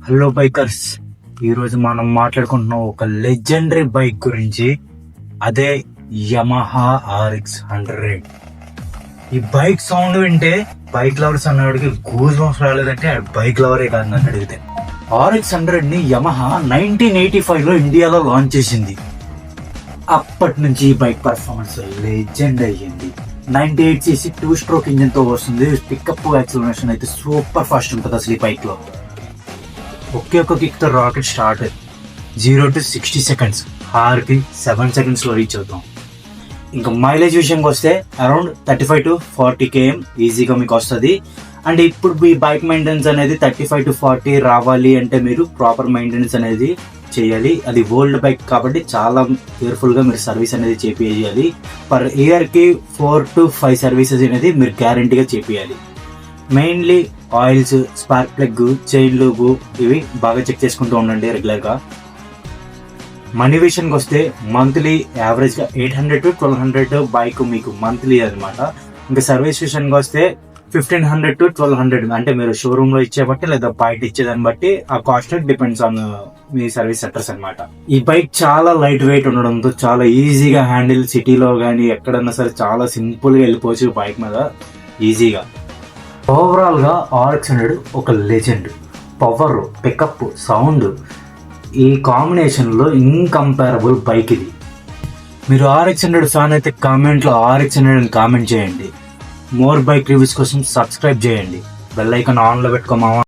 Hello bikers, ఈరోజు మనం మాట్లాడుకుంటున్నాం ఒక లెజెండరీ బైక్ గురించి. అదే యమహా RX 100. ఈ బైక్ సౌండ్ వింటే బైక్ లవర్స్ అన్నవాడికి గూస్ బంప్స్ రాలేదంటే బైక్ లవరే కాదు నన్ను అడిగితే. RX 100 ని యమహా 1985లో ఇండియాలో లాంచ్ చేసింది. అప్పటి నుంచి ఈ బైక్ పర్ఫార్మెన్స్ లెజెండ్ అయ్యింది. 98cc 2-stroke ఇంజిన్ తో వస్తుంది. పికప్ యాక్సిలరేషన్ అయితే సూపర్ ఫాస్ట్ ఉంటుంది అసలు ఈ బైక్ లో. ఒకే ఒక కిక్ తో rocket start. 0 to 60 seconds హార్కి 7 seconds లో రీచ్ అవుతాం. ఇంకా మైలేజ్ విషయంకి వస్తే అరౌండ్ 35 to 40 km ఈజీగా మీకు వస్తుంది. అండ్ ఇప్పుడు ఈ బైక్ మెయింటెనెన్స్ అనేది 35 to 40 రావాలి అంటే మీరు ప్రాపర్ మెయింటెనెన్స్ అనేది చేయాలి. అది ఓల్డ్ బైక్ కాబట్టి చాలా కేర్ఫుల్ గా మీరు సర్వీస్ అనేది చేపియాలి. పర్ ఇయర్ కి 4 to 5 సర్వీసెస్ అనేది మీరు గ్యారంటీగా చేపియాలి. Mainly oils, spark plug, chain lube ఇవి బాగా చెక్ చేసుకుంటూ ఉండండి రెగ్యులర్ గా. మనీ విషయానికి వస్తే మంత్లీ యావరేజ్ గా 800 to 1200 బైక్ మీకు మంత్లీ అనమాట. ఇంకా సర్వీస్ విషయానికి వస్తే 1500 to 1200 అంటే మీరు షోరూమ్ లో ఇచ్చే బట్టి లేదా బయట ఇచ్చేదాన్ని బట్టి ఆ cost depends on me service sectors అనమాట. ఈ బైక్ చాలా లైట్ వెయిట్ ఉండడంతో చాలా ఈజీగా హ్యాండిల్, సిటీలో కానీ ఎక్కడన్నా సరే చాలా సింపుల్ గా వెళ్ళిపోవచ్చు బైక్ మీద ఈజీగా. ఓవరాల్ గా RX 100 ఒక లెజెండ్. పవర్, పికప్, సౌండ్ ఈ కాంబినేషన్ లో ఇన్కంపారబుల్ బైక్ ఇది. మీరు RX 100 ఫ్యాన్ అయితే కామెంట్ లో RX 100 అని కామెంట్ చేయండి. మోర్ బైక్ రివ్యూస్ కోసం సబ్స్క్రైబ్ చేయండి. బెల్ ఐకాన్ ఆన్ లో పెట్టుకోమా.